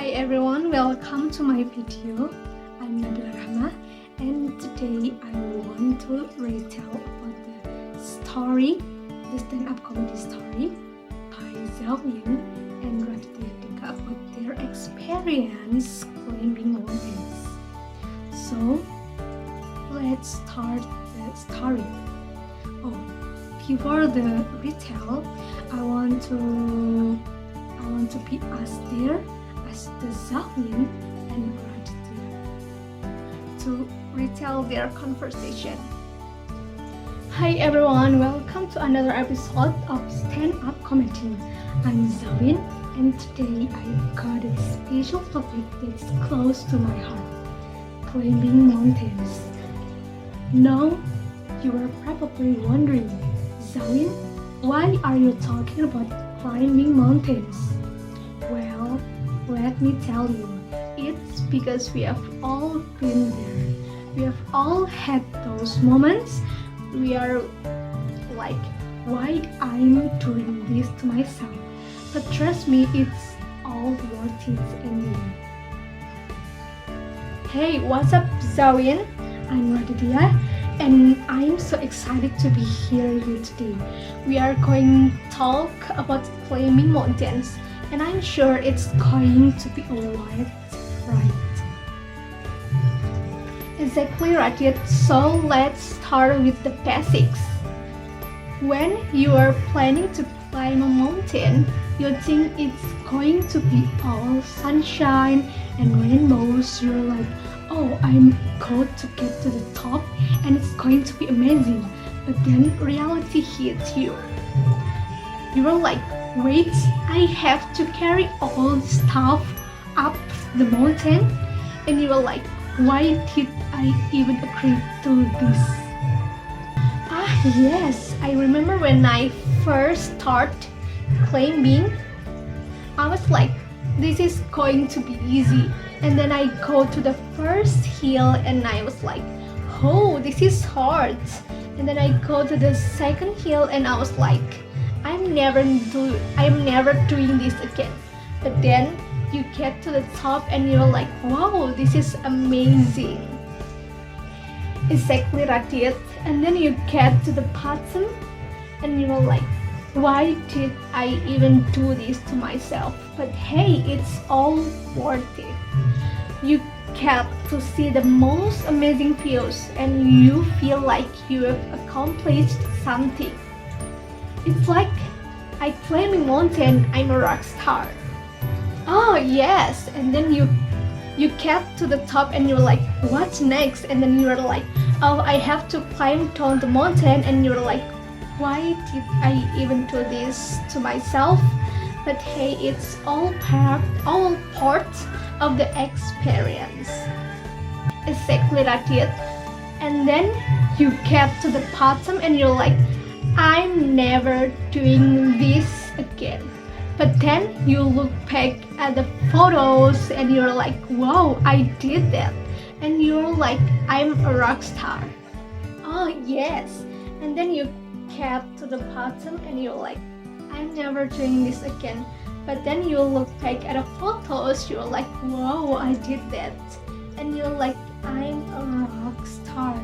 Hi everyone, welcome to my video. I'm Rahma, and today I want to retell about the story, the stand-up comedy story by Dzawin and Raditya-Nabila about their experience climbing mountains. So let's start the story. Before the retell, I want to be us there as the Dzawin and Raditya to retell their conversation. Hi everyone, welcome to another episode of Stand-Up Comedy. I'm Dzawin, and today I've got a special topic that's close to my heart: climbing mountains. Now, you are probably wondering, Dzawin, why are you talking about climbing mountains? Well, let me tell you, it's because we have all been there. We have all had those moments. We are like, why I'm doing this to myself? But trust me, it's all worth it anyway. Hey, what's up, Dzawin? I'm Raditya, and I'm so excited to be here with you today. We are going to talk about climbing mountains, and I'm sure it's going to be a wild ride. Exactly, Radit. So let's start with the basics. When you are planning to climb a mountain, you think it's going to be all sunshine and rainbows. You're like, oh, I'm going to get to the top and it's going to be amazing. But then reality hits you. You were like, wait, I have to carry all the stuff up the mountain? And you were like, why did I even agree to this? Yes, I remember when I first started climbing, I was like, this is going to be easy. And then I go to the first hill and I was like, oh, this is hard. And then I go to the second hill and I was like, I'm never doing this again. But then you get to the top and you're like, wow, this is amazing. Exactly, Radit. And then you get to the bottom and you're like, why did I even do this to myself? But hey, it's all worth it. You get to see the most amazing views and you feel like you have accomplished something. It's like, I climb a mountain, I'm a rock star. Oh yes, and then you get to the top and you're like, what's next? And then you're like, oh, I have to climb down the mountain, and you're like, why did I even do this to myself? But hey, it's all part of the experience. Exactly, like it. And then you get to the bottom and you're like, I'm never doing this again. But then you look back at the photos and you're like, wow, I did that. And you're like, I'm a rock star. Oh yes. And then you get to the bottom and you're like, I'm never doing this again. But then you look back at the photos, you're like, wow, I did that. And you're like, I'm a rock star.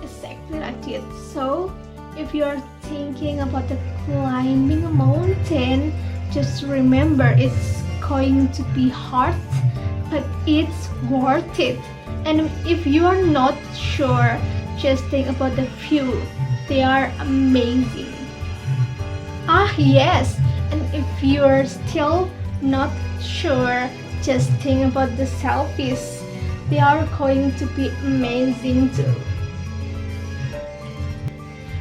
Exactly like it. So if you're thinking about the climbing a mountain, just remember it's going to be hard, but it's worth it. And if you are not sure, just think about the view. They are amazing. Yes, and if you're still not sure, just think about the selfies. They are going to be amazing too.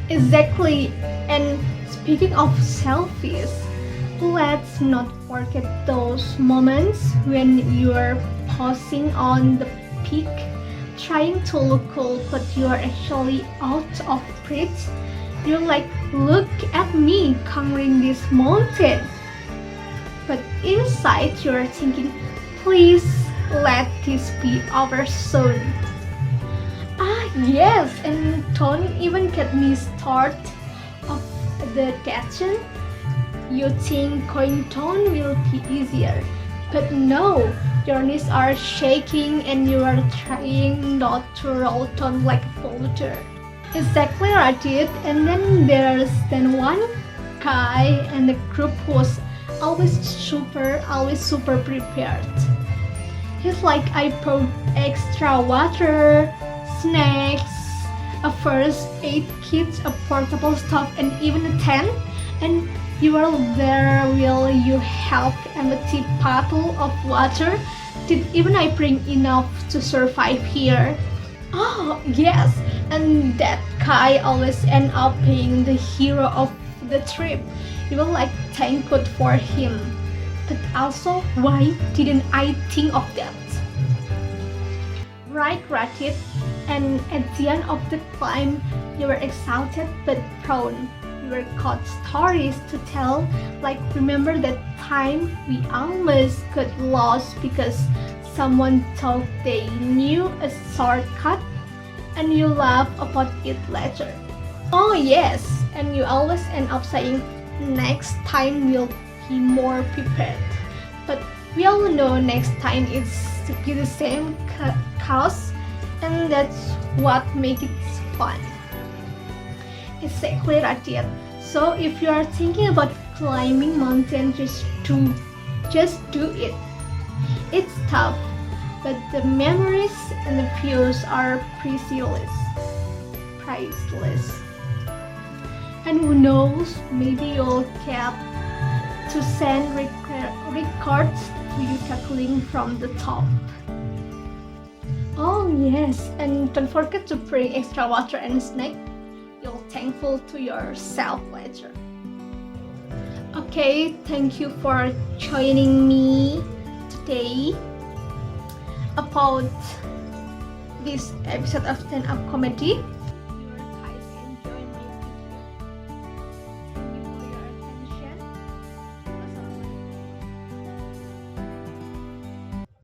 Exactly, and speaking of selfies, let's not forget those moments when you're posing on the peak, trying to look cool, but you're actually out of breath. You're like, look at me conquering this mountain. But inside you're thinking, please let this be over soon. Yes, and don't even get me started of the caption. You think going down will be easier, but no, your knees are shaking and you are trying not to roll down like a boulder. Exactly, Radit. And then there's one guy in the group who's always super prepared. He's like, I brought extra water, snacks, a first aid kit, a portable stove, and even a tent. And you are there, will you have empty bottle of water? Did even I bring enough to survive here? Oh, yes, and that guy always end up being the hero of the trip. You will like thank God for him. But also, why didn't I think of that? Right, Radit? And at the end of the climb, you were exhausted but proud. You were got stories to tell, like remember that time we almost got lost because someone thought they knew a shortcut, and you laugh about it later. Oh yes, and you always end up saying, next time we'll be more prepared. But we all know next time is to be the same cause, and that's what makes it fun. Exactly, Radit. So if you are thinking about climbing mountain, just do it. It's tough, but the memories and the views are priceless. And who knows, maybe you'll get to send records to you tackling from the top. Oh yes, and don't forget to bring extra water and snack. You'll thankful to yourself later. Okay, thank you for joining me today about this episode of stand-up comedy.